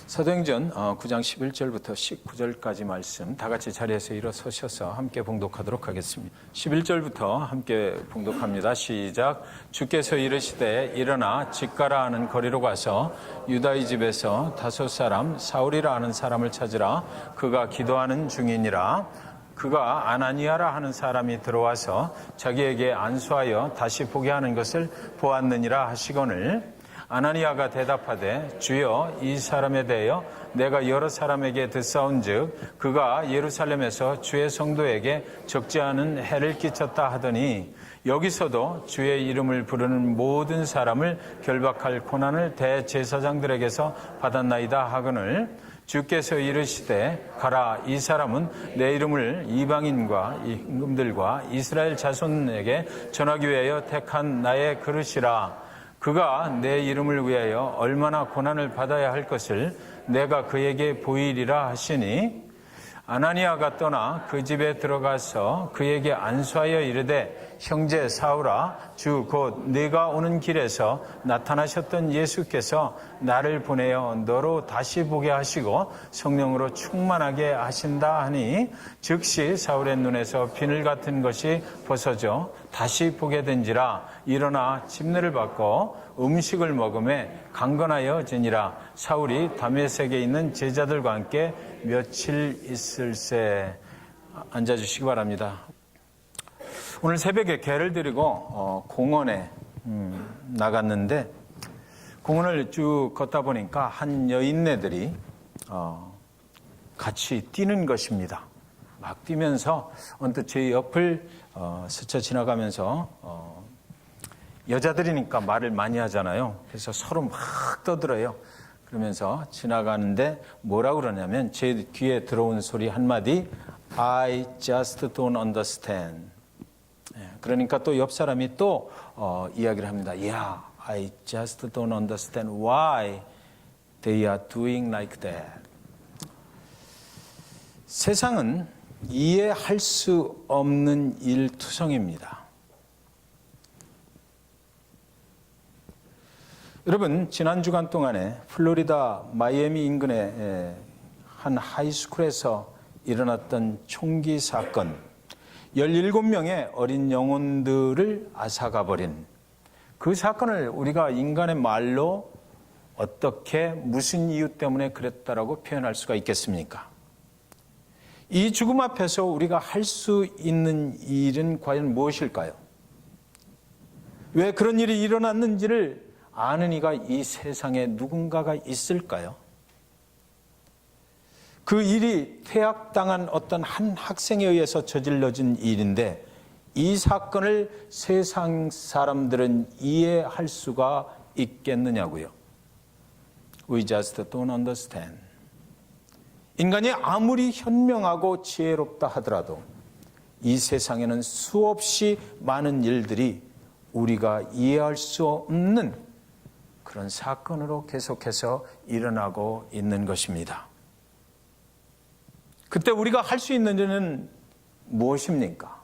사도행전 9장 11절부터 19절까지 말씀 다 같이 자리에서 일어서셔서 함께 봉독하도록 하겠습니다. 11절부터 함께 봉독합니다. 시작. 주께서 이르시되 일어나 직가라 하는 거리로 가서 유다의 집에서 다섯 사람 사울이라 하는 사람을 찾으라. 그가 기도하는 중이니라. 그가 아나니아라 하는 사람이 들어와서 자기에게 안수하여 다시 보게 하는 것을 보았느니라 하시거늘 아나니아가 대답하되 주여 이 사람에 대하여 내가 여러 사람에게 듣사온즉 그가 예루살렘에서 주의 성도에게 적지 않은 해를 끼쳤다 하더니 여기서도 주의 이름을 부르는 모든 사람을 결박할 고난을 대제사장들에게서 받았나이다 하거늘 주께서 이르시되 가라 이 사람은 내 이름을 이방인과 임금들과 이스라엘 자손에게 전하기 위하여 택한 나의 그릇이라. 그가 내 이름을 위하여 얼마나 고난을 받아야 할 것을 내가 그에게 보이리라 하시니 아나니아가 떠나 그 집에 들어가서 그에게 안수하여 이르되 형제 사울아 주 곧 네가 오는 길에서 나타나셨던 예수께서 나를 보내어 너로 다시 보게 하시고 성령으로 충만하게 하신다 하니 즉시 사울의 눈에서 비늘 같은 것이 벗어져 다시 보게 된지라. 일어나 침례를 받고 음식을 먹음에 강건하여 지니라. 사울이 다메섹에 있는 제자들과 함께 며칠 있을새. 앉아주시기 바랍니다. 오늘 새벽에 개를 데리고 공원에 나갔는데 공원을 쭉 걷다 보니까 한 여인네들이 같이 뛰는 것입니다. 막 뛰면서 언뜻 제 옆을 스쳐 지나가면서 여자들이니까 말을 많이 하잖아요. 그래서 서로 막 떠들어요. 그러면서 지나가는데 뭐라고 그러냐면 제 귀에 들어온 소리 한마디 I just don't understand. 그러니까 또 옆 사람이 또 이야기를 합니다. Yeah, I just don't understand why they are doing like that. 세상은 이해할 수 없는 일투성입니다. 여러분, 지난 주간 동안에 플로리다 마이애미 인근의 한 하이스쿨에서 일어났던 총기 사건, 17명의 어린 영혼들을 앗아가버린 그 사건을 우리가 인간의 말로 어떻게 무슨 이유 때문에 그랬다라고 표현할 수가 있겠습니까? 이 죽음 앞에서 우리가 할 수 있는 일은 과연 무엇일까요? 왜 그런 일이 일어났는지를 아는 이가 이 세상에 누군가가 있을까요? 그 일이 퇴학당한 어떤 한 학생에 의해서 저질러진 일인데 이 사건을 세상 사람들은 이해할 수가 있겠느냐고요. We just don't understand. 인간이 아무리 현명하고 지혜롭다 하더라도 이 세상에는 수없이 많은 일들이 우리가 이해할 수 없는 그런 사건으로 계속해서 일어나고 있는 것입니다. 그때 우리가 할 수 있는 일은 무엇입니까?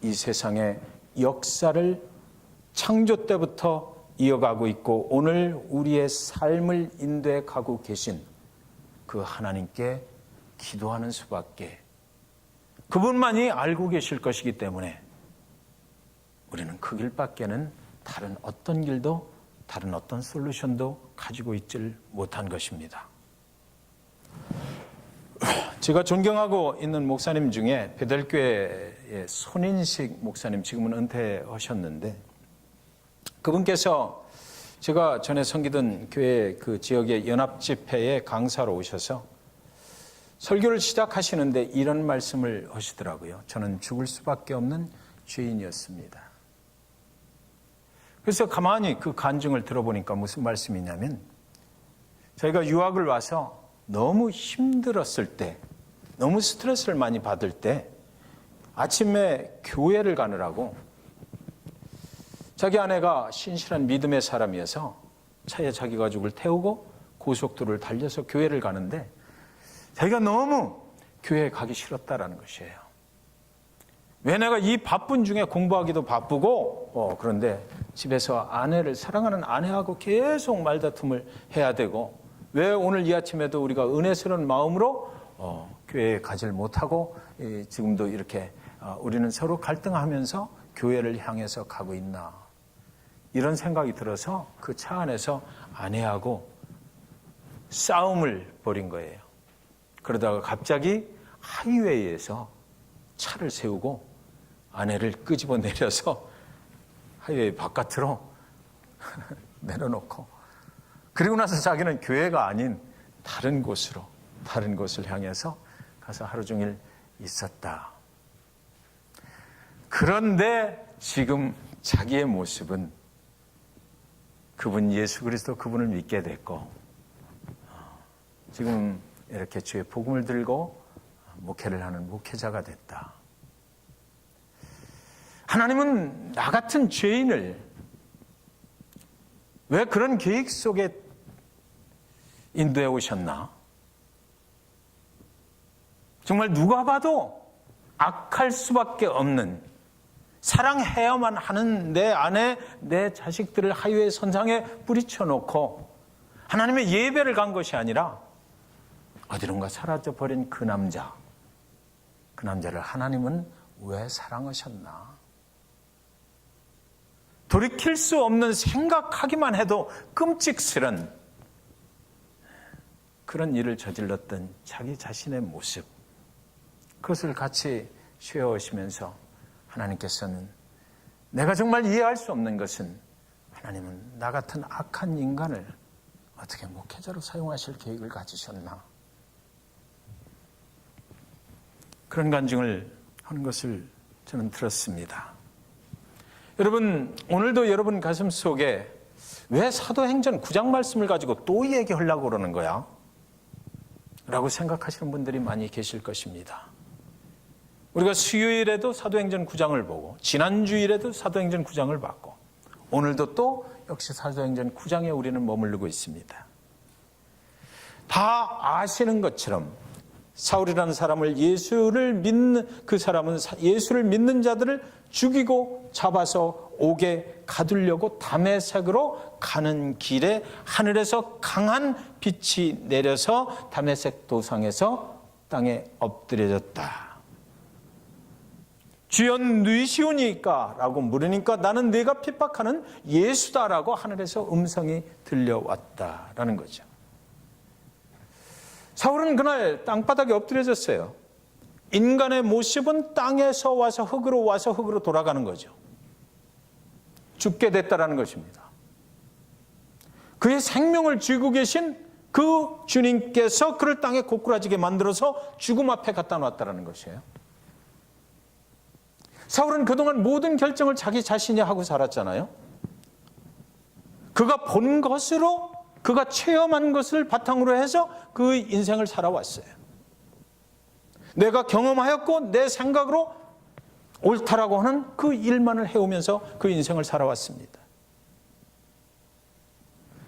이 세상의 역사를 창조 때부터 이어가고 있고 오늘 우리의 삶을 인도해 가고 계신 그 하나님께 기도하는 수밖에, 그분만이 알고 계실 것이기 때문에 우리는 그 길밖에는 다른 어떤 길도 다른 어떤 솔루션도 가지고 있질 못한 것입니다. 제가 존경하고 있는 목사님 중에 베델교회의 손인식 목사님, 지금은 은퇴하셨는데 그분께서 제가 전에 섬기던 교회 그 지역의 연합집회에 강사로 오셔서 설교를 시작하시는데 이런 말씀을 하시더라고요. 저는 죽을 수밖에 없는 죄인이었습니다. 그래서 가만히 그 간증을 들어보니까 무슨 말씀이냐면 저희가 유학을 와서 너무 힘들었을 때, 너무 스트레스를 많이 받을 때 아침에 교회를 가느라고 자기 아내가 신실한 믿음의 사람이어서 차에 자기 가족을 태우고 고속도로를 달려서 교회를 가는데 자기가 너무 교회에 가기 싫었다라는 것이에요. 왜 내가 이 바쁜 중에 공부하기도 바쁘고 그런데 집에서 아내를 사랑하는 아내하고 계속 말다툼을 해야 되고 왜 오늘 이 아침에도 우리가 은혜스러운 마음으로 교회에 가지를 못하고 지금도 이렇게 우리는 서로 갈등하면서 교회를 향해서 가고 있나, 이런 생각이 들어서 그 차 안에서 아내하고 싸움을 벌인 거예요. 그러다가 갑자기 하이웨이에서 차를 세우고 아내를 끄집어 내려서 하이웨이 바깥으로 내려놓고, 그리고 나서 자기는 교회가 아닌 다른 곳을 향해서 가서 하루 종일 있었다. 그런데 지금 자기의 모습은 그분 예수 그리스도 그분을 믿게 됐고, 지금 이렇게 주의 복음을 들고 목회를 하는 목회자가 됐다. 하나님은 나 같은 죄인을 왜 그런 계획 속에 인도해 오셨나? 정말 누가 봐도 악할 수밖에 없는, 사랑해야만 하는 내 아내, 내 자식들을 하이웨이 선상에 뿌리쳐놓고 하나님의 예배를 간 것이 아니라 어디론가 사라져버린 그 남자를 하나님은 왜 사랑하셨나? 돌이킬 수 없는, 생각하기만 해도 끔찍스런 그런 일을 저질렀던 자기 자신의 모습, 그것을 같이 쉬어오시면서 하나님께서는, 내가 정말 이해할 수 없는 것은 하나님은 나 같은 악한 인간을 어떻게 목회자로 사용하실 계획을 가지셨나, 그런 간증을 하는 것을 저는 들었습니다. 여러분, 오늘도 여러분 가슴 속에 왜 사도행전 9장 말씀을 가지고 또 얘기하려고 그러는 거야? 라고 생각하시는 분들이 많이 계실 것입니다. 우리가 수요일에도 사도행전 9장을 보고, 지난주일에도 사도행전 9장을 봤고, 오늘도 또 역시 사도행전 9장에 우리는 머무르고 있습니다. 다 아시는 것처럼 사울이라는 사람을, 예수를 믿는 그 사람은 예수를 믿는 자들을 죽이고 잡아서 옥에 가두려고 다메섹으로 가는 길에 하늘에서 강한 빛이 내려서 다메섹 도상에서 땅에 엎드려졌다. 주여 누이시오니까? 라고 물으니까 나는 네가 핍박하는 예수다라고 하늘에서 음성이 들려왔다라는 거죠. 사울은 그날 땅바닥에 엎드려졌어요. 인간의 모습은 땅에서 와서 흙으로 와서 흙으로 돌아가는 거죠. 죽게 됐다라는 것입니다. 그의 생명을 쥐고 계신 그 주님께서 그를 땅에 고꾸라지게 만들어서 죽음 앞에 갖다 놨다라는 것이에요. 사울은 그동안 모든 결정을 자기 자신이 하고 살았잖아요. 그가 본 것으로, 그가 체험한 것을 바탕으로 해서 그 인생을 살아왔어요. 내가 경험하였고 내 생각으로 옳다라고 하는 그 일만을 해오면서 그 인생을 살아왔습니다.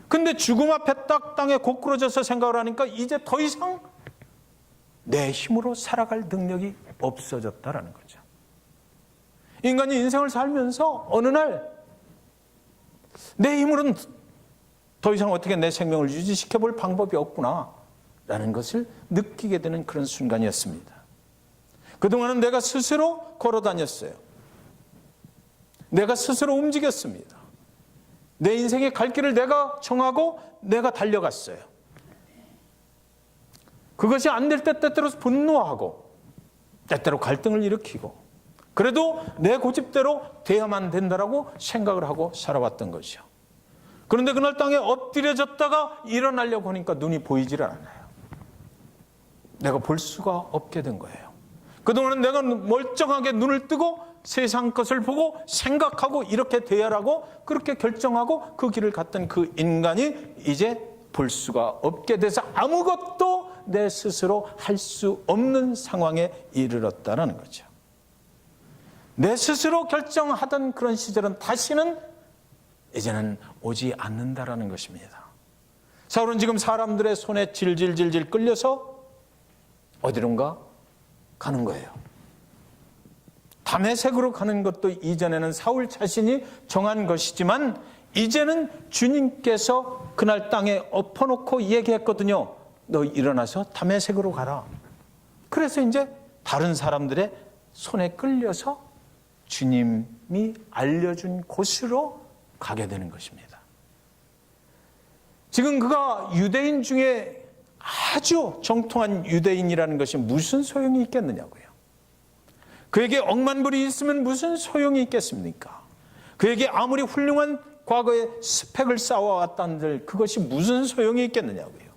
근데 죽음 앞에 딱 땅에 고꾸러져서 생각을 하니까 이제 더 이상 내 힘으로 살아갈 능력이 없어졌다라는 거죠. 인간이 인생을 살면서 어느 날 내 힘으로는 더 이상 어떻게 내 생명을 유지시켜 볼 방법이 없구나 라는 것을 느끼게 되는 그런 순간이었습니다. 그동안은 내가 스스로 걸어 다녔어요. 내가 스스로 움직였습니다. 내 인생의 갈 길을 내가 정하고 내가 달려갔어요. 그것이 안 될 때 때때로 분노하고 때때로 갈등을 일으키고, 그래도 내 고집대로 돼야만 된다라고 생각을 하고 살아왔던 거죠. 그런데 그날 땅에 엎드려졌다가 일어나려고 하니까 눈이 보이질 않아요. 내가 볼 수가 없게 된 거예요. 그동안은 내가 멀쩡하게 눈을 뜨고 세상 것을 보고 생각하고 이렇게 돼야라고 그렇게 결정하고 그 길을 갔던 그 인간이 이제 볼 수가 없게 돼서 아무것도 내 스스로 할 수 없는 상황에 이르렀다는 거죠. 내 스스로 결정하던 그런 시절은 다시는 이제는 오지 않는다라는 것입니다. 사울은 지금 사람들의 손에 질질질질 끌려서 어디론가 가는 거예요. 다메섹으로 가는 것도 이전에는 사울 자신이 정한 것이지만 이제는 주님께서 그날 땅에 엎어놓고 얘기했거든요. 너 일어나서 다메섹으로 가라. 그래서 이제 다른 사람들의 손에 끌려서 주님이 알려준 곳으로 가게 되는 것입니다. 지금 그가 유대인 중에 아주 정통한 유대인이라는 것이 무슨 소용이 있겠느냐고요. 그에게 억만불이 있으면 무슨 소용이 있겠습니까? 그에게 아무리 훌륭한 과거의 스펙을 쌓아왔다는들 그것이 무슨 소용이 있겠느냐고요.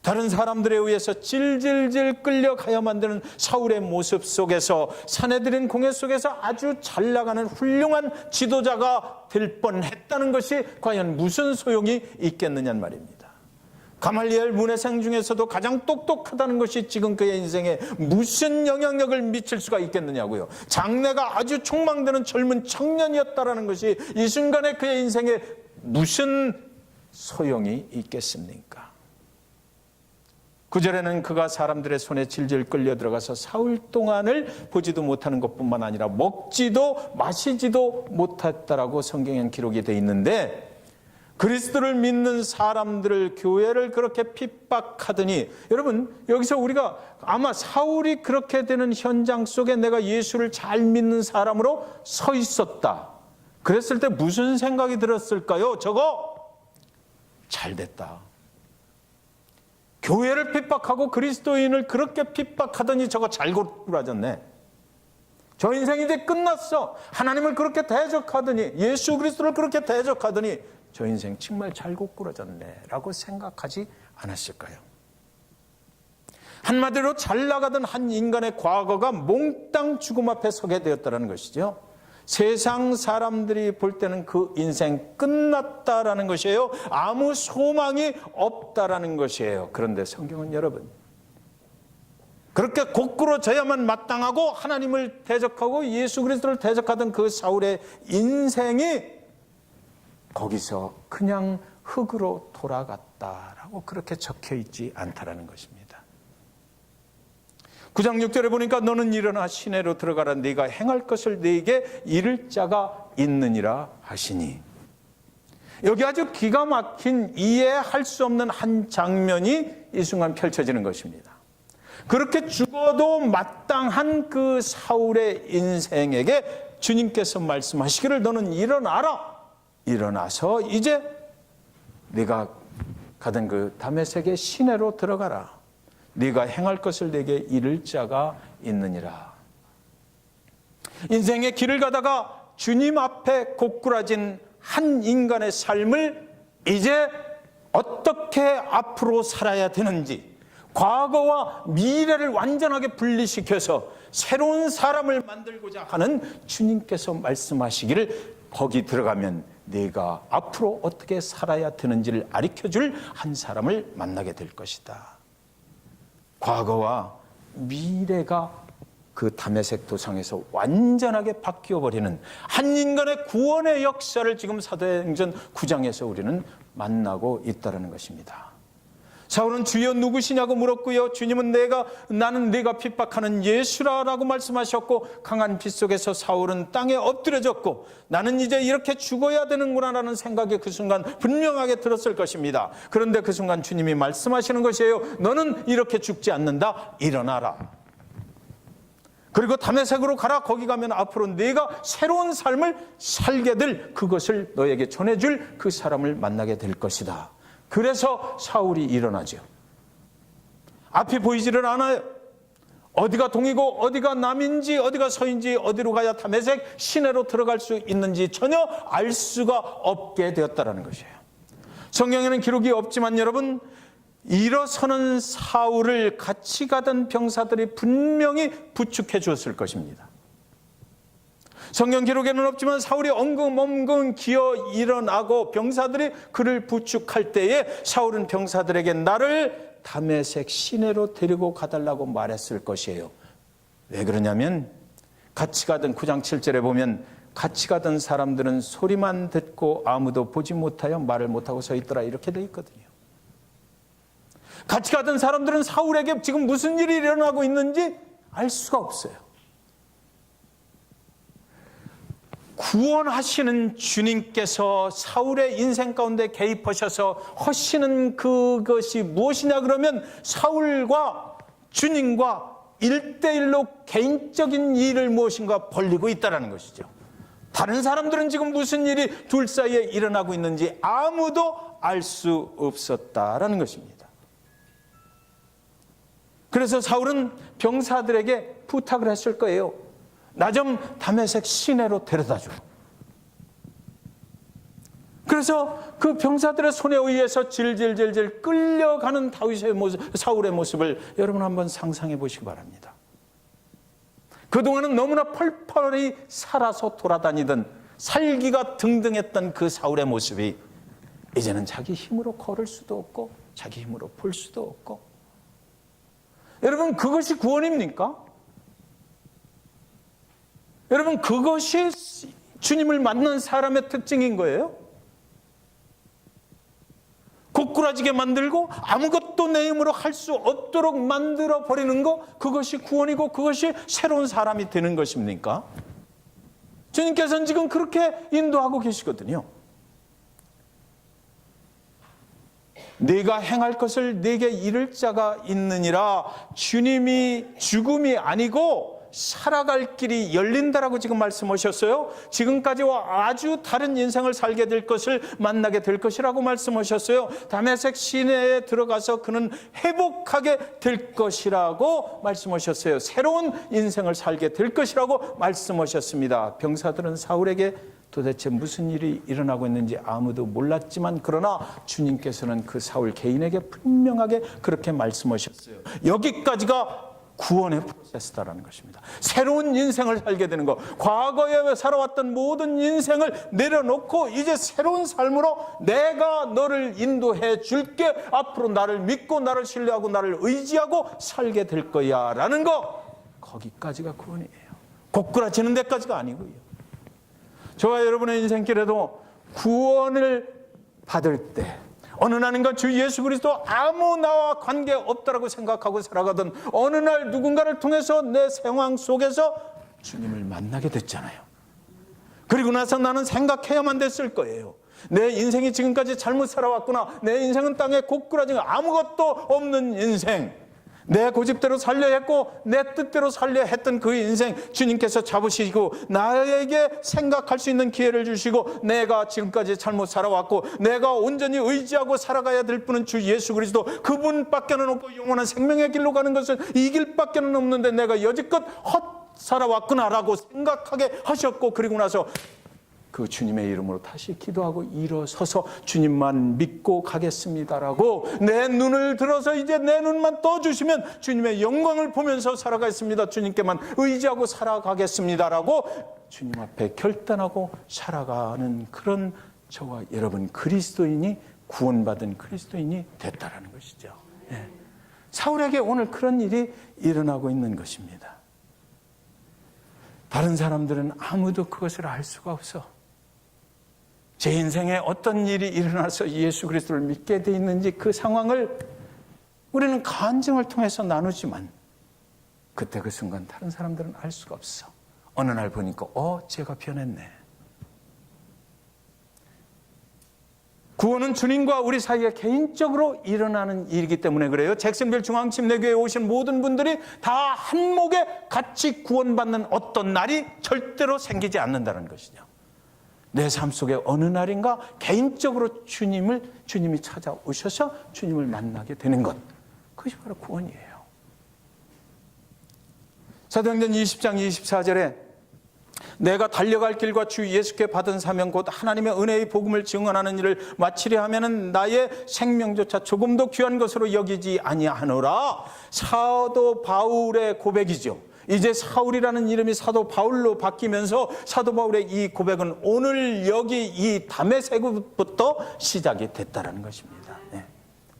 다른 사람들에 의해서 질질질 끌려가야 만드는 사울의 모습 속에서 사내들인 공회 속에서 아주 잘 나가는 훌륭한 지도자가 될 뻔했다는 것이 과연 무슨 소용이 있겠느냐는 말입니다. 가말리엘 문해생 중에서도 가장 똑똑하다는 것이 지금 그의 인생에 무슨 영향력을 미칠 수가 있겠느냐고요. 장래가 아주 촉망되는 젊은 청년이었다라는 것이 이 순간에 그의 인생에 무슨 소용이 있겠습니까? 9절에는 그가 사람들의 손에 질질 끌려 들어가서 사흘 동안을 보지도 못하는 것뿐만 아니라 먹지도 마시지도 못했다라고 성경엔 기록이 되어 있는데, 그리스도를 믿는 사람들을, 교회를 그렇게 핍박하더니, 여러분 여기서 우리가 아마 사울이 그렇게 되는 현장 속에 내가 예수를 잘 믿는 사람으로 서 있었다 그랬을 때 무슨 생각이 들었을까요? 저거 잘 됐다. 교회를 핍박하고 그리스도인을 그렇게 핍박하더니 저거 잘 고꾸라졌네. 저 인생이 이제 끝났어. 하나님을 그렇게 대적하더니, 예수 그리스도를 그렇게 대적하더니 저 인생 정말 잘 고꾸라졌네 라고 생각하지 않았을까요? 한마디로 잘 나가던 한 인간의 과거가 몽땅 죽음 앞에 서게 되었다는 것이죠. 세상 사람들이 볼 때는 그 인생 끝났다라는 것이에요. 아무 소망이 없다라는 것이에요. 그런데 성경은 여러분, 그렇게 고꾸라져야만 마땅하고 하나님을 대적하고 예수 그리스도를 대적하던 그 사울의 인생이 거기서 그냥 흙으로 돌아갔다라고 그렇게 적혀 있지 않다라는 것입니다. 9장 6절에 보니까 너는 일어나 시내로 들어가라. 네가 행할 것을 네게 이를 자가 있느니라 하시니, 여기 아주 기가 막힌 이해할 수 없는 한 장면이 이 순간 펼쳐지는 것입니다. 그렇게 죽어도 마땅한 그 사울의 인생에게 주님께서 말씀하시기를 너는 일어나라. 일어나서 이제 네가 가던 그 다메섹의 시내로 들어가라. 네가 행할 것을 네게 이를 자가 있느니라. 인생의 길을 가다가 주님 앞에 고꾸라진 한 인간의 삶을 이제 어떻게 앞으로 살아야 되는지, 과거와 미래를 완전하게 분리시켜서 새로운 사람을 만들고자 하는 주님께서 말씀하시기를 거기 들어가면 네가 앞으로 어떻게 살아야 되는지를 가르쳐줄 한 사람을 만나게 될 것이다. 과거와 미래가 그 다메섹 도상에서 완전하게 바뀌어버리는 한 인간의 구원의 역사를 지금 사도행전 9장에서 우리는 만나고 있다는 것입니다. 사울은 주여 누구시냐고 물었고요. 주님은 나는 네가 핍박하는 예수라라고 말씀하셨고, 강한 빛 속에서 사울은 땅에 엎드려졌고, 나는 이제 이렇게 죽어야 되는구나라는 생각이 그 순간 분명하게 들었을 것입니다. 그런데 그 순간 주님이 말씀하시는 것이에요. 너는 이렇게 죽지 않는다. 일어나라. 그리고 다메섹으로 가라. 거기 가면 앞으로 네가 새로운 삶을 살게 될, 그것을 너에게 전해줄 그 사람을 만나게 될 것이다. 그래서 사울이 일어나죠. 앞이 보이지를 않아요. 어디가 동이고 어디가 남인지, 어디가 서인지, 어디로 가야 다메섹 시내로 들어갈 수 있는지 전혀 알 수가 없게 되었다는 것이에요. 성경에는 기록이 없지만 여러분, 일어서는 사울을 같이 가던 병사들이 분명히 부축해 주었을 것입니다. 성경 기록에는 없지만 사울이 엉금엉금 기어 일어나고 병사들이 그를 부축할 때에 사울은 병사들에게 나를 다메섹 시내로 데리고 가달라고 말했을 것이에요. 왜 그러냐면 같이 가던 9장 7절에 보면 같이 가던 사람들은 소리만 듣고 아무도 보지 못하여 말을 못하고 서 있더라, 이렇게 돼 있거든요. 같이 가던 사람들은 사울에게 지금 무슨 일이 일어나고 있는지 알 수가 없어요. 구원하시는 주님께서 사울의 인생 가운데 개입하셔서 하시는 그것이 무엇이냐 그러면 사울과 주님과 1대1로 개인적인 일을 무엇인가 벌리고 있다는 것이죠. 다른 사람들은 지금 무슨 일이 둘 사이에 일어나고 있는지 아무도 알 수 없었다라는 것입니다. 그래서 사울은 병사들에게 부탁을 했을 거예요. 나 좀 다메섹 시내로 데려다줘. 그래서 그 병사들의 손에 의해서 질질질질 끌려가는 다윗의 모습, 사울의 모습을 여러분 한번 상상해 보시기 바랍니다. 그동안은 너무나 펄펄이 살아서 돌아다니던 살기가 등등했던 그 사울의 모습이 이제는 자기 힘으로 걸을 수도 없고 자기 힘으로 볼 수도 없고. 여러분, 그것이 구원입니까? 여러분, 그것이 주님을 만난 사람의 특징인 거예요. 고꾸라지게 만들고 아무것도 내 힘으로 할 수 없도록 만들어 버리는 거, 그것이 구원이고 그것이 새로운 사람이 되는 것입니까? 주님께서는 지금 그렇게 인도하고 계시거든요. 네가 행할 것을 네게 이를 자가 있느니라. 주님이 죽음이 아니고 살아갈 길이 열린다라고 지금 말씀하셨어요. 지금까지와 아주 다른 인생을 살게 될 것을 만나게 될 것이라고 말씀하셨어요. 다메섹 시내에 들어가서 그는 회복하게 될 것이라고 말씀하셨어요. 새로운 인생을 살게 될 것이라고 말씀하셨습니다. 병사들은 사울에게 도대체 무슨 일이 일어나고 있는지 아무도 몰랐지만, 그러나 주님께서는 그 사울 개인에게 분명하게 그렇게 말씀하셨어요. 여기까지가 구원의 프로세스다라는 것입니다. 새로운 인생을 살게 되는 것, 과거에 살아왔던 모든 인생을 내려놓고 이제 새로운 삶으로 내가 너를 인도해 줄게, 앞으로 나를 믿고 나를 신뢰하고 나를 의지하고 살게 될 거야 라는 것, 거기까지가 구원이에요. 고꾸라지는 데까지가 아니고요. 저와 여러분의 인생길에도 구원을 받을 때 어느 날인가 주 예수 그리스도 아무 나와 관계없다라고 생각하고 살아가던 어느 날 누군가를 통해서 내 상황 속에서 주님을 만나게 됐잖아요. 그리고 나서 나는 생각해야만 됐을 거예요. 내 인생이 지금까지 잘못 살아왔구나. 내 인생은 땅에 고꾸라진 아무것도 없는 인생. 내 고집대로 살려 했고 내 뜻대로 살려 했던 그 인생 주님께서 잡으시고 나에게 생각할 수 있는 기회를 주시고, 내가 지금까지 잘못 살아왔고 내가 온전히 의지하고 살아가야 될 분은 주 예수 그리스도, 그분밖에는 없고 영원한 생명의 길로 가는 것은 이 길밖에는 없는데 내가 여지껏 헛 살아왔구나라고 생각하게 하셨고, 그리고 나서 그 주님의 이름으로 다시 기도하고 일어서서 주님만 믿고 가겠습니다라고 내 눈을 들어서 이제 내 눈만 떠주시면 주님의 영광을 보면서 살아가겠습니다, 주님께만 의지하고 살아가겠습니다라고 주님 앞에 결단하고 살아가는 그런 저와 여러분 그리스도인이, 구원받은 그리스도인이 됐다라는 것이죠. 예. 사울에게 오늘 그런 일이 일어나고 있는 것입니다. 다른 사람들은 아무도 그것을 알 수가 없어. 제 인생에 어떤 일이 일어나서 예수 그리스도를 믿게 돼 있는지 그 상황을 우리는 간증을 통해서 나누지만 그때 그 순간 다른 사람들은 알 수가 없어. 어느 날 보니까 제가 변했네. 구원은 주님과 우리 사이에 개인적으로 일어나는 일이기 때문에 그래요. 잭슨빌 중앙침례교회에 오신 모든 분들이 다 한목에 같이 구원받는 어떤 날이 절대로 생기지 않는다는 것이죠. 내 삶 속에 어느 날인가 개인적으로 주님이 찾아오셔서 주님을 만나게 되는 것, 그것이 바로 구원이에요. 사도행전 20장 24절에 내가 달려갈 길과 주 예수께 받은 사명 곧 하나님의 은혜의 복음을 증언하는 일을 마치려 하면은 나의 생명조차 조금도 귀한 것으로 여기지 아니하노라. 사도 바울의 고백이죠. 이제 사울이라는 이름이 사도 바울로 바뀌면서 사도 바울의 이 고백은 오늘 여기 이 다메섹부터 시작이 됐다는 것입니다. 네.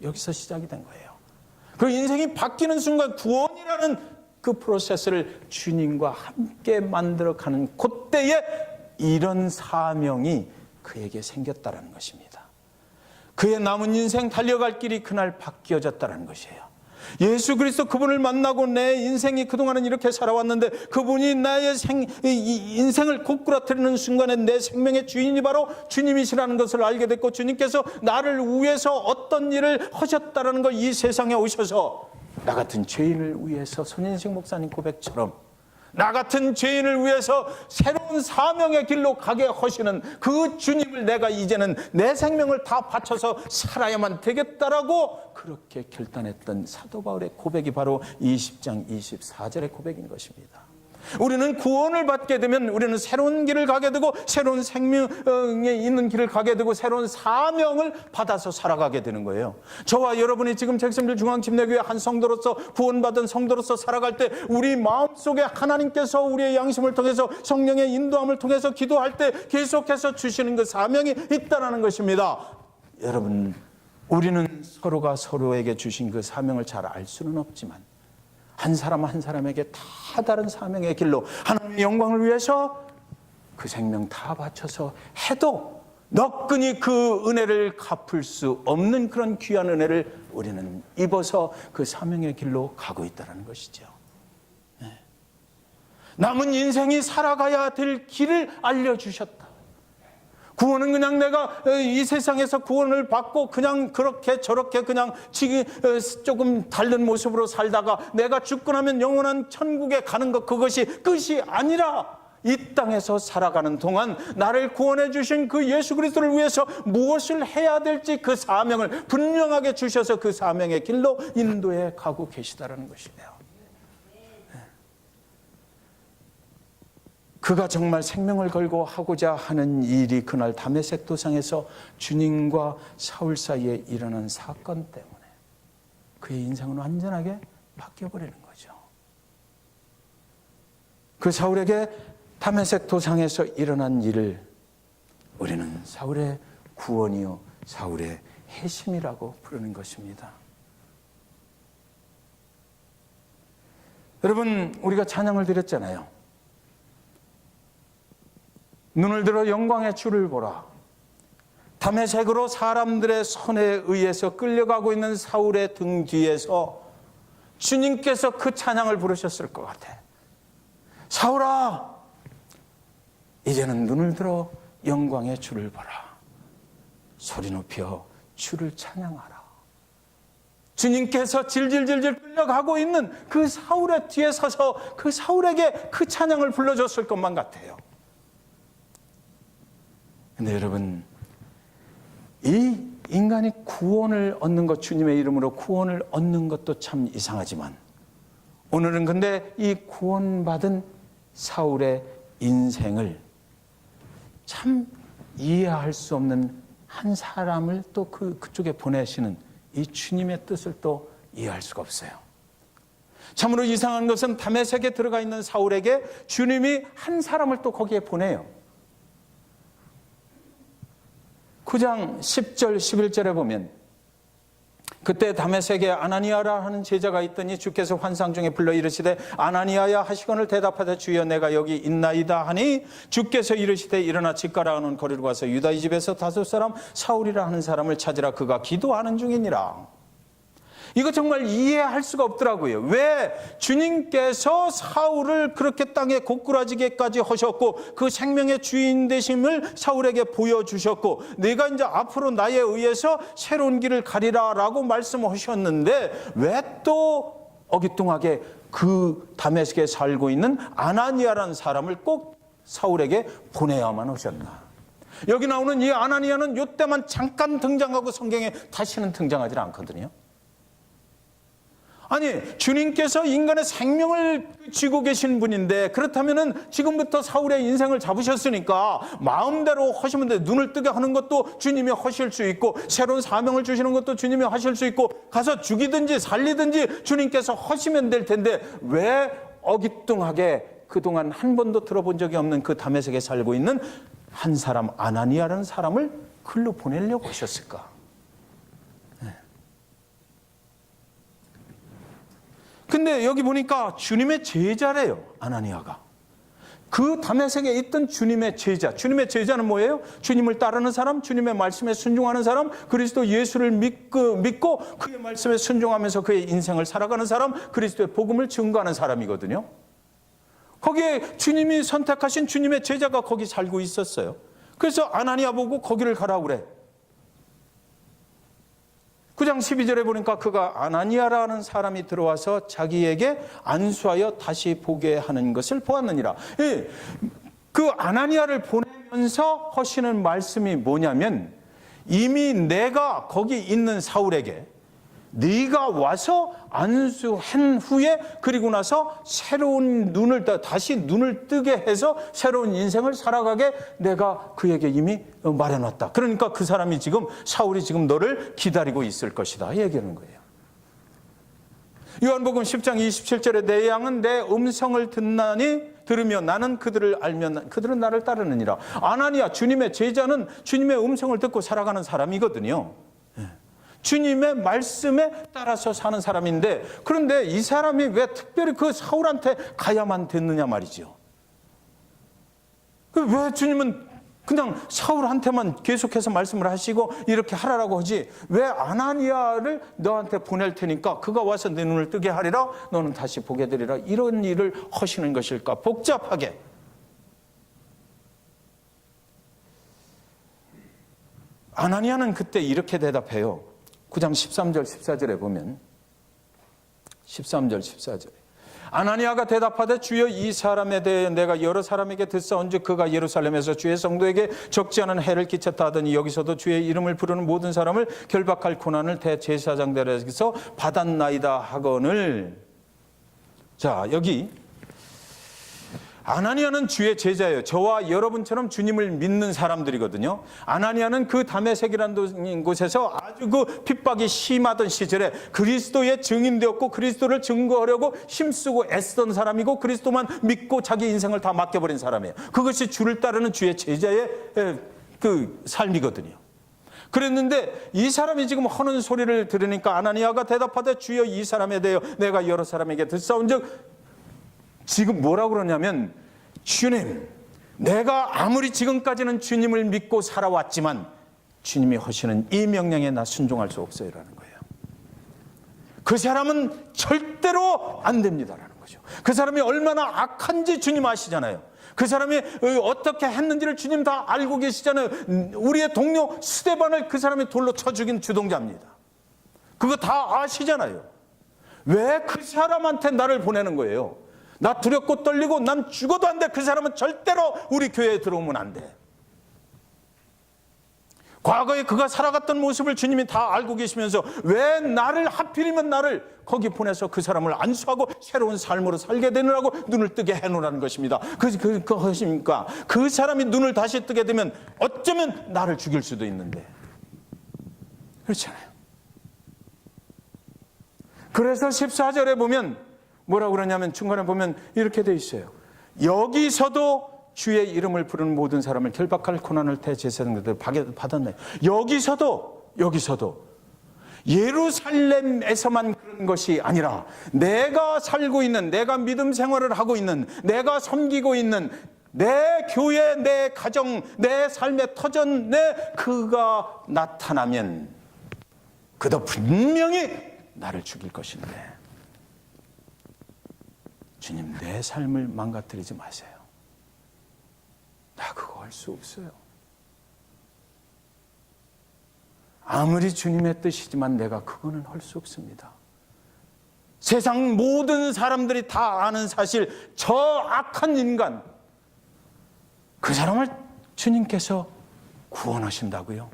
여기서 시작이 된 거예요. 그 인생이 바뀌는 순간 구원이라는 그 프로세스를 주님과 함께 만들어가는 그때에 이런 사명이 그에게 생겼다는 것입니다. 그의 남은 인생 달려갈 길이 그날 바뀌어졌다는 것이에요. 예수 그리스도 그분을 만나고 내 인생이 그동안은 이렇게 살아왔는데 그분이 나의 인생을 고꾸라뜨리는 순간에 내 생명의 주인이 바로 주님이시라는 것을 알게 됐고, 주님께서 나를 위해서 어떤 일을 하셨다라는 걸, 이 세상에 오셔서 나 같은 죄인을 위해서 손인식 목사님 고백처럼 나 같은 죄인을 위해서 새로운 사명의 길로 가게 하시는 그 주님을 내가 이제는 내 생명을 다 바쳐서 살아야만 되겠다라고 그렇게 결단했던 사도 바울의 고백이 바로 20장 24절의 고백인 것입니다. 우리는 구원을 받게 되면 우리는 새로운 길을 가게 되고 새로운 생명에 있는 길을 가게 되고 새로운 사명을 받아서 살아가게 되는 거예요. 저와 여러분이 지금 잭슨빌 중앙침례교회 한 성도로서, 구원받은 성도로서 살아갈 때 우리 마음속에 하나님께서 우리의 양심을 통해서 성령의 인도함을 통해서 기도할 때 계속해서 주시는 그 사명이 있다는 것입니다. 여러분, 우리는 서로가 서로에게 주신 그 사명을 잘 알 수는 없지만 한 사람 한 사람에게 다 다른 사명의 길로 하나님의 영광을 위해서 그 생명 다 바쳐서 해도 너끈히 그 은혜를 갚을 수 없는 그런 귀한 은혜를 우리는 입어서 그 사명의 길로 가고 있다는 것이죠. 네. 남은 인생이 살아가야 될 길을 알려주셨다. 구원은 그냥 내가 이 세상에서 구원을 받고 그냥 그렇게 저렇게 그냥 조금 다른 모습으로 살다가 내가 죽고 나면 영원한 천국에 가는 것, 그것이 끝이 아니라 이 땅에서 살아가는 동안 나를 구원해 주신 그 예수 그리스도를 위해서 무엇을 해야 될지 그 사명을 분명하게 주셔서 그 사명의 길로 인도해 가고 계시다는 것이에요. 그가 정말 생명을 걸고 하고자 하는 일이 그날 다메섹 도상에서 주님과 사울 사이에 일어난 사건 때문에 그의 인생은 완전하게 바뀌어버리는 거죠. 그 사울에게 다메섹 도상에서 일어난 일을 우리는 사울의 구원이요 사울의 회심이라고 부르는 것입니다. 여러분, 우리가 찬양을 드렸잖아요. 눈을 들어 영광의 주를 보라. 다메섹으로 사람들의 손에 의해서 끌려가고 있는 사울의 등 뒤에서 주님께서 그 찬양을 부르셨을 것 같아. 사울아, 이제는 눈을 들어 영광의 주를 보라. 소리 높여 주를 찬양하라. 주님께서 질질질질 끌려가고 있는 그 사울의 뒤에 서서 그 사울에게 그 찬양을 불러줬을 것만 같아요. 근데 여러분, 이 인간이 구원을 얻는 것, 주님의 이름으로 구원을 얻는 것도 참 이상하지만 오늘은 근데 이 구원받은 사울의 인생을 참 이해할 수 없는 한 사람을 또 그쪽에 보내시는 이 주님의 뜻을 또 이해할 수가 없어요. 참으로 이상한 것은 다메섹에 들어가 있는 사울에게 주님이 한 사람을 또 거기에 보내요. 9장 10절 11절에 보면 그때 다메섹에 아나니아라 하는 제자가 있더니 주께서 환상 중에 불러 이르시되 아나니아야 하시거늘 대답하되 주여 내가 여기 있나이다 하니 주께서 이르시되 일어나 집 가라 하는 거리로 가서 유다의 집에서 다섯 사람 사울이라 하는 사람을 찾으라 그가 기도하는 중이니라. 이거 정말 이해할 수가 없더라고요. 왜 주님께서 사울을 그렇게 땅에 고꾸라지게까지 하셨고 그 생명의 주인 되심을 사울에게 보여주셨고 내가 이제 앞으로 나에 의해서 새로운 길을 가리라 라고 말씀하셨는데 왜 또 어기뚱하게 그 다메섹에 살고 있는 아나니아라는 사람을 꼭 사울에게 보내야만 하셨나. 여기 나오는 이 아나니아는 이때만 잠깐 등장하고 성경에 다시는 등장하지 않거든요. 아니, 주님께서 인간의 생명을 쥐고 계신 분인데 그렇다면은 지금부터 사울의 인생을 잡으셨으니까 마음대로 하시면 돼. 눈을 뜨게 하는 것도 주님이 하실 수 있고 새로운 사명을 주시는 것도 주님이 하실 수 있고 가서 죽이든지 살리든지 주님께서 하시면 될 텐데 왜 어기뚱하게 그동안 한 번도 들어본 적이 없는 그 다메섹에 살고 있는 한 사람 아나니아라는 사람을 글로 보내려고 하셨을까? 근데 여기 보니까 주님의 제자래요, 아나니아가. 그 다메섹에 있던 주님의 제자, 주님의 제자는 뭐예요? 주님을 따르는 사람, 주님의 말씀에 순종하는 사람, 그리스도 예수를 믿고 그의 말씀에 순종하면서 그의 인생을 살아가는 사람, 그리스도의 복음을 증거하는 사람이거든요. 거기에 주님이 선택하신 주님의 제자가 거기 살고 있었어요. 그래서 아나니아 보고 거기를 가라고 그래. 9장 12절에 보니까 그가 아나니아라는 사람이 들어와서 자기에게 안수하여 다시 보게 하는 것을 보았느니라. 그 아나니아를 보내면서 하시는 말씀이 뭐냐면, 이미 내가 거기 있는 사울에게 네가 와서 안수한 후에, 그리고 나서 새로운 다시 눈을 뜨게 해서 새로운 인생을 살아가게 내가 그에게 이미 말해놨다. 그러니까 그 사람이 사울이 지금 너를 기다리고 있을 것이다 얘기하는 거예요. 요한복음 10장 27절에 내 양은 내 음성을 들으며 나는 그들을 알면 그들은 나를 따르느니라. 아나니아, 주님의 제자는 주님의 음성을 듣고 살아가는 사람이거든요. 주님의 말씀에 따라서 사는 사람인데, 그런데 이 사람이 왜 특별히 그 사울한테 가야만 됐느냐 말이죠. 왜 주님은 그냥 사울한테만 계속해서 말씀을 하시고 이렇게 하라고 하지, 왜 아나니아를 너한테 보낼 테니까 그가 와서 내 눈을 뜨게 하리라, 너는 다시 보게 되리라, 이런 일을 하시는 것일까? 복잡하게. 아나니아는 그때 이렇게 대답해요. 9장 13절 14절에 보면, 13절 14절에 아나니아가 대답하되 주여, 이 사람에 대해 내가 여러 사람에게 듣사온즉 그가 예루살렘에서 주의 성도에게 적지 않은 해를 끼쳤다 하더니 여기서도 주의 이름을 부르는 모든 사람을 결박할 고난을 대제사장들에게서 받았나이다 하거늘. 자, 여기 아나니아는 주의 제자예요. 저와 여러분처럼 주님을 믿는 사람들이거든요. 아나니아는 그 다메섹이라는 곳에서 아주 그 핍박이 심하던 시절에 그리스도의 증인되었고 그리스도를 증거하려고 힘쓰고 애쓰던 사람이고 그리스도만 믿고 자기 인생을 다 맡겨버린 사람이에요. 그것이 주를 따르는 주의 제자의 그 삶이거든요. 그랬는데 이 사람이 지금 하는 소리를 들으니까 아나니아가 대답하되 주여, 이 사람에 대하여 내가 여러 사람에게 듣사온즉, 지금 뭐라고 그러냐면, 주님, 내가 아무리 지금까지는 주님을 믿고 살아왔지만 주님이 하시는 이 명령에 나 순종할 수 없어요라는 거예요. 그 사람은 절대로 안 됩니다라는 거죠. 그 사람이 얼마나 악한지 주님 아시잖아요. 그 사람이 어떻게 했는지를 주님 다 알고 계시잖아요. 우리의 동료 스데반을 그 사람이 돌로 쳐 죽인 주동자입니다. 그거 다 아시잖아요. 왜 그 사람한테 나를 보내는 거예요? 나 두렵고 떨리고 난 죽어도 안 돼. 그 사람은 절대로 우리 교회에 들어오면 안 돼. 과거에 그가 살아갔던 모습을 주님이 다 알고 계시면서 왜 나를, 하필이면 나를 거기 보내서 그 사람을 안수하고 새로운 삶으로 살게 되느라고 눈을 뜨게 해놓으라는 것입니다. 그것입니까? 그 사람이 눈을 다시 뜨게 되면 어쩌면 나를 죽일 수도 있는데. 그렇잖아요. 그래서 14절에 보면 뭐라고 그러냐면, 중간에 보면 이렇게 돼 있어요. 여기서도 주의 이름을 부르는 모든 사람을 결박할 고난을 대제사장들 받았네. 여기서도 예루살렘에서만 그런 것이 아니라 내가 살고 있는, 내가 믿음 생활을 하고 있는, 내가 섬기고 있는 내 교회, 내 가정, 내 삶의 터전, 그가 나타나면 그도 분명히 나를 죽일 것인데, 주님, 내 삶을 망가뜨리지 마세요. 나 그거 할 수 없어요. 아무리 주님의 뜻이지만 내가 그거는 할 수 없습니다. 세상 모든 사람들이 다 아는 사실, 저 악한 인간, 그 사람을 주님께서 구원하신다고요?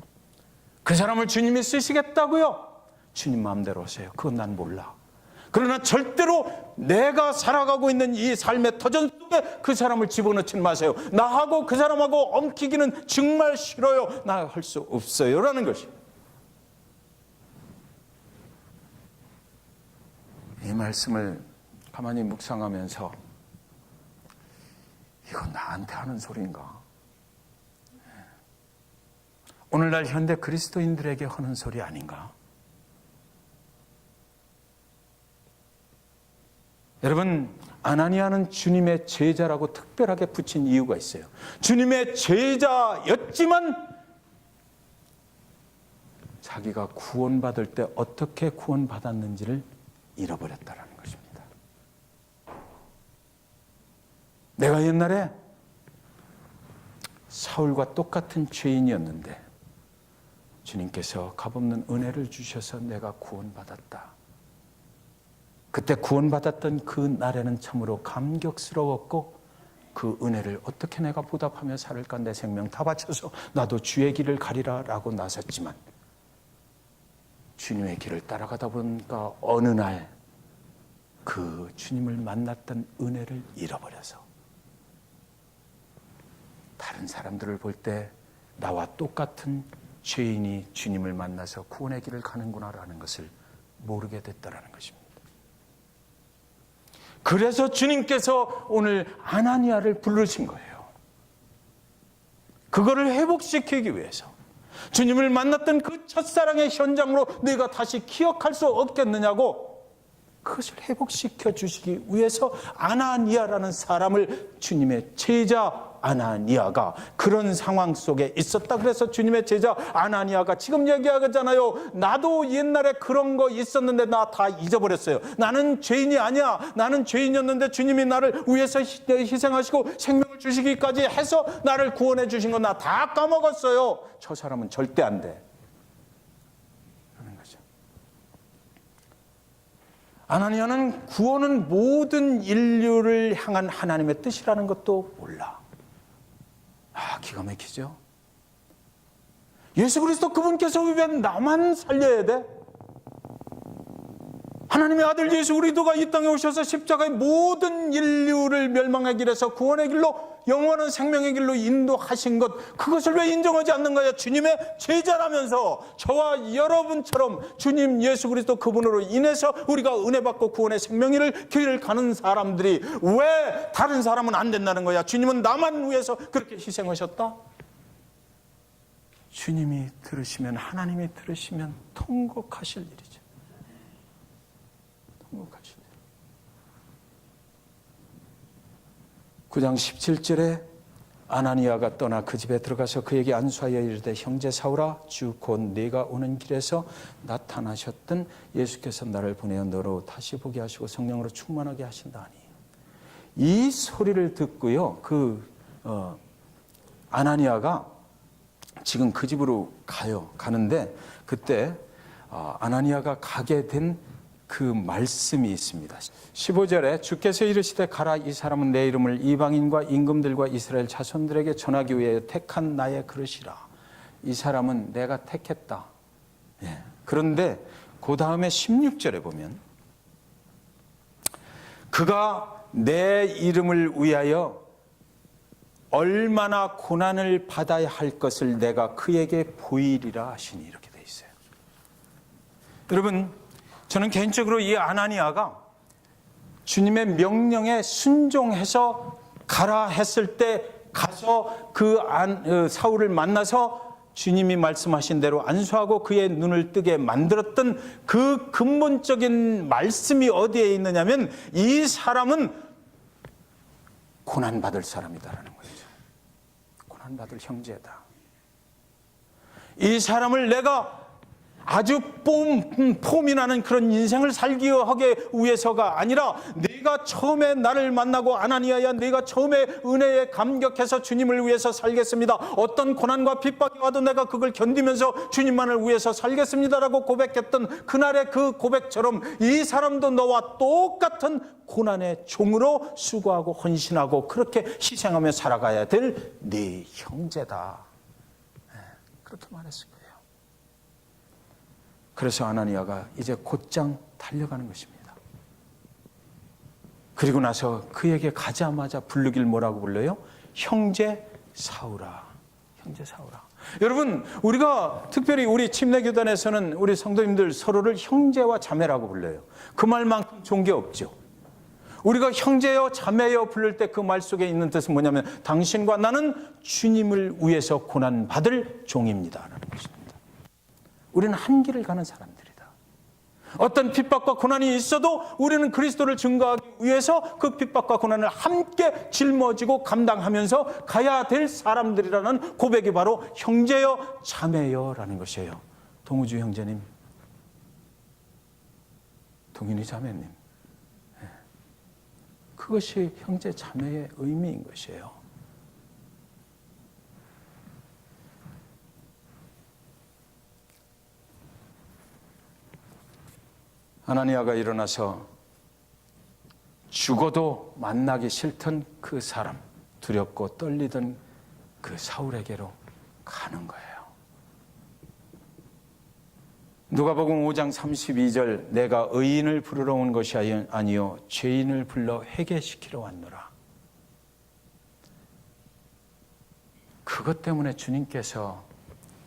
그 사람을 주님이 쓰시겠다고요? 주님 마음대로 하세요. 그건 난 몰라. 그러나 절대로 내가 살아가고 있는 이 삶의 터전 속에 그 사람을 집어넣지 마세요. 나하고 그 사람하고 엉키기는 정말 싫어요. 나 할 수 없어요 라는 것이. 이 말씀을 가만히 묵상하면서 이건 나한테 하는 소리인가? 오늘날 현대 그리스도인들에게 하는 소리 아닌가? 여러분, 아나니아는 주님의 제자라고 특별하게 붙인 이유가 있어요. 주님의 제자였지만 자기가 구원받을 때 어떻게 구원받았는지를 잃어버렸다는 것입니다. 내가 옛날에 사울과 똑같은 죄인이었는데 주님께서 값없는 은혜를 주셔서 내가 구원받았다. 그때 구원받았던 그 날에는 참으로 감격스러웠고 그 은혜를 어떻게 내가 보답하며 살을까, 내 생명 다 바쳐서 나도 주의 길을 가리라 라고 나섰지만 주님의 길을 따라가다 보니까 어느 날 그 주님을 만났던 은혜를 잃어버려서 다른 사람들을 볼 때 나와 똑같은 죄인이 주님을 만나서 구원의 길을 가는구나라는 것을 모르게 됐다라는 것입니다. 그래서 주님께서 오늘 아나니아를 부르신 거예요. 그거를 회복시키기 위해서. 주님을 만났던 그 첫사랑의 현장으로 내가 다시 기억할 수 없겠느냐고, 그것을 회복시켜 주시기 위해서 아나니아라는 사람을, 주님의 제자 아나니아가 그런 상황 속에 있었다. 그래서 주님의 제자 아나니아가 지금 얘기하잖아요. 나도 옛날에 그런 거 있었는데 나 다 잊어버렸어요. 나는 죄인이 아니야. 나는 죄인이었는데 주님이 나를 위해서 희생하시고 생명을 주시기까지 해서 나를 구원해 주신 거 나 다 까먹었어요. 저 사람은 절대 안 돼. 그러는 거죠. 아나니아는 구원은 모든 인류를 향한 하나님의 뜻이라는 것도 몰라. 기가 막히죠. 예수 그리스도 그분께서 왜 나만 살려야 돼? 하나님의 아들 예수 그리스도가 이 땅에 오셔서 십자가의 모든 인류를 멸망의 길에서 구원의 길로, 영원한 생명의 길로 인도하신 것, 그것을 왜 인정하지 않는 거야? 주님의 제자라면서 저와 여러분처럼 주님 예수 그리스도 그분으로 인해서 우리가 은혜 받고 구원의 생명의 길을 가는 사람들이 왜 다른 사람은 안 된다는 거야? 주님은 나만 위해서 그렇게 희생하셨다? 주님이 들으시면, 하나님이 들으시면 통곡하실 일이죠. 통곡하실 일. 9장 17절에 아나니아가 떠나 그 집에 들어가서 그에게 안수하여 이르되, 형제 사울아, 주 곧 네가 오는 길에서 나타나셨던 예수께서 나를 보내어 너로 다시 보게 하시고 성령으로 충만하게 하신다니. 이 소리를 듣고요, 아나니아가 지금 그 집으로 가는데 그때 아나니아가 가게 된 그 말씀이 있습니다. 15절에 주께서 이르시되 가라, 이 사람은 내 이름을 이방인과 임금들과 이스라엘 자손들에게 전하기 위해 택한 나의 그릇이라. 이 사람은 내가 택했다. 그런데 그 다음에 16절에 보면 그가 내 이름을 위하여 얼마나 고난을 받아야 할 것을 내가 그에게 보이리라 하시니, 이렇게 돼 있어요. 여러분, 저는 개인적으로 이 아나니아가 주님의 명령에 순종해서 가라 했을 때 가서 사울을 만나서 주님이 말씀하신 대로 안수하고 그의 눈을 뜨게 만들었던 그 근본적인 말씀이 어디에 있느냐면, 이 사람은 고난받을 사람이다라는 거죠. 고난받을 형제다. 이 사람을 내가 아주 폼이 나는 그런 인생을 살기 위해서가 아니라, 네가 처음에 나를 만나고 아나니아야, 네가 처음에 은혜에 감격해서 주님을 위해서 살겠습니다. 어떤 고난과 핍박이 와도 내가 그걸 견디면서 주님만을 위해서 살겠습니다라고 고백했던 그날의 그 고백처럼, 이 사람도 너와 똑같은 고난의 종으로 수고하고 헌신하고 그렇게 희생하며 살아가야 될 네 형제다. 그렇게 말했습니다. 그래서 아나니아가 이제 곧장 달려가는 것입니다. 그리고 나서 그에게 가자마자 부르길 뭐라고 불러요? 형제 사울아. 형제 사울아. 여러분, 우리가 특별히 우리 침례교단에서는 우리 성도님들 서로를 형제와 자매라고 불러요. 그 말만큼 좋은 게 없죠. 우리가 형제여 자매여 부를 때 그 말 속에 있는 뜻은 뭐냐면, 당신과 나는 주님을 위해서 고난받을 종입니다 라는 것입니다. 우리는 한 길을 가는 사람들이다. 어떤 핍박과 고난이 있어도 우리는 그리스도를 증거하기 위해서 그 핍박과 고난을 함께 짊어지고 감당하면서 가야 될 사람들이라는 고백이 바로 형제여 자매여라는 것이에요. 동우주 형제님, 동인이 자매님, 그것이 형제 자매의 의미인 것이에요. 아나니아가 일어나서 죽어도 만나기 싫던 그 사람, 두렵고 떨리던 그 사울에게로 가는 거예요. 누가복음 5장 32절, 내가 의인을 부르러 온 것이 아니요 죄인을 불러 회개시키러 왔노라. 그것 때문에 주님께서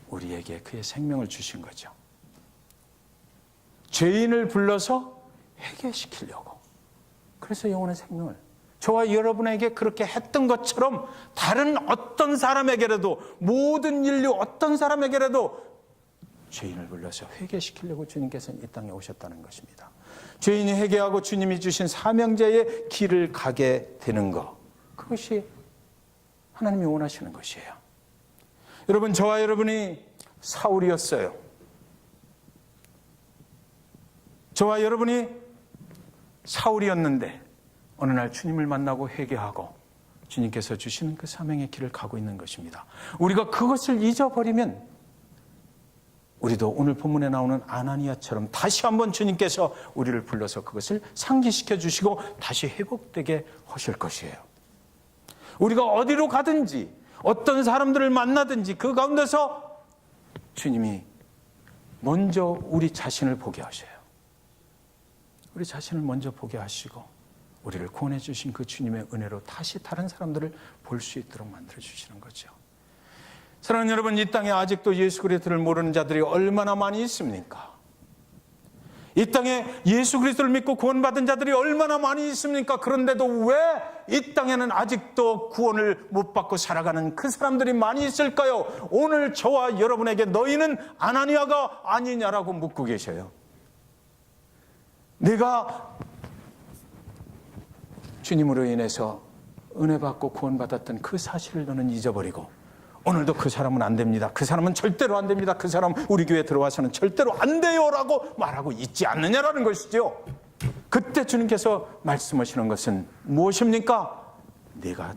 우리에게 그의 생명을 주신 거죠. 죄인을 불러서 회개시키려고. 그래서 영원의 생명을, 저와 여러분에게 그렇게 했던 것처럼 다른 어떤 사람에게라도, 모든 인류 어떤 사람에게라도 죄인을 불러서 회개시키려고 주님께서는 이 땅에 오셨다는 것입니다. 죄인이 회개하고 주님이 주신 사명자의 길을 가게 되는 것, 그것이 하나님이 원하시는 것이에요. 여러분, 저와 여러분이 사울이었어요. 저와 여러분이 사울이었는데 어느 날 주님을 만나고 회개하고 주님께서 주시는 그 사명의 길을 가고 있는 것입니다. 우리가 그것을 잊어버리면 우리도 오늘 본문에 나오는 아나니아처럼 다시 한번 주님께서 우리를 불러서 그것을 상기시켜 주시고 다시 회복되게 하실 것이에요. 우리가 어디로 가든지 어떤 사람들을 만나든지 그 가운데서 주님이 먼저 우리 자신을 보게 하셔요. 우리 자신을 먼저 보게 하시고 우리를 구원해 주신 그 주님의 은혜로 다시 다른 사람들을 볼 수 있도록 만들어 주시는 거죠. 사랑하는 여러분, 이 땅에 아직도 예수 그리스도를 모르는 자들이 얼마나 많이 있습니까? 이 땅에 예수 그리스도를 믿고 구원받은 자들이 얼마나 많이 있습니까? 그런데도 왜 이 땅에는 아직도 구원을 못 받고 살아가는 그 사람들이 많이 있을까요? 오늘 저와 여러분에게 너희는 아나니아가 아니냐라고 묻고 계셔요. 내가 주님으로 인해서 은혜 받고 구원받았던 그 사실을 너는 잊어버리고 오늘도 그 사람은 안 됩니다. 그 사람은 절대로 안 됩니다. 그 사람 우리 교회에 들어와서는 절대로 안 돼요라고 말하고 있지 않느냐라는 것이죠. 그때 주님께서 말씀하시는 것은 무엇입니까? 네가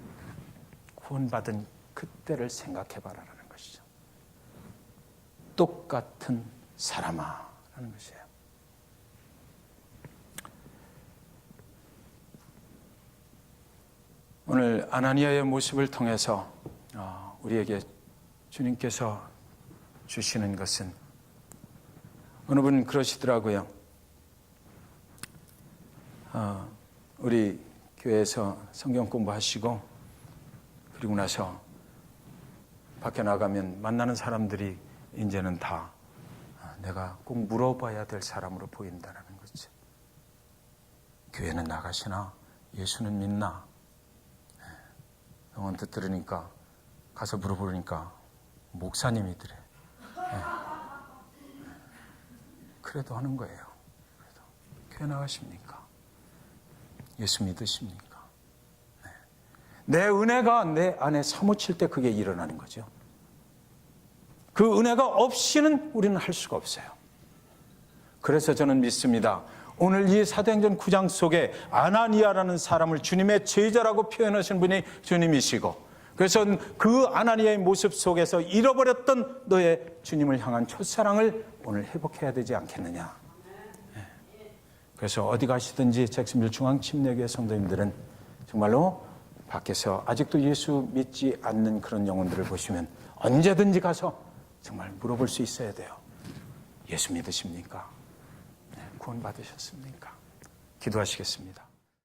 구원받은 그때를 생각해봐라라는 것이죠. 똑같은 사람아 라는 것이에요. 오늘 아나니아의 모습을 통해서 우리에게 주님께서 주시는 것은, 어느 분 그러시더라고요. 우리 교회에서 성경 공부하시고 그리고 나서 밖에 나가면 만나는 사람들이 이제는 다 내가 꼭 물어봐야 될 사람으로 보인다는 거지. 교회는 나가시나? 예수는 믿나? 언뜻 들으니까, 가서 물어보니까 목사님이더래. 그래도 하는 거예요. 그래도 교회 나가십니까? 예수 믿으십니까? 내 은혜가 내 안에 사무칠 때 그게 일어나는 거죠. 그 은혜가 없이는 우리는 할 수가 없어요. 그래서 저는 믿습니다. 오늘 이 사도행전 9장 속에 아나니아라는 사람을 주님의 제자라고 표현하신 분이 주님이시고, 그래서 그 아나니아의 모습 속에서 잃어버렸던 너의 주님을 향한 첫사랑을 오늘 회복해야 되지 않겠느냐. 그래서 어디 가시든지 잭슨빌 중앙침례교회 성도님들은 정말로 밖에서 아직도 예수 믿지 않는 그런 영혼들을 보시면 언제든지 가서 정말 물어볼 수 있어야 돼요. 예수 믿으십니까? 구원 받으셨습니까? 기도하시겠습니다.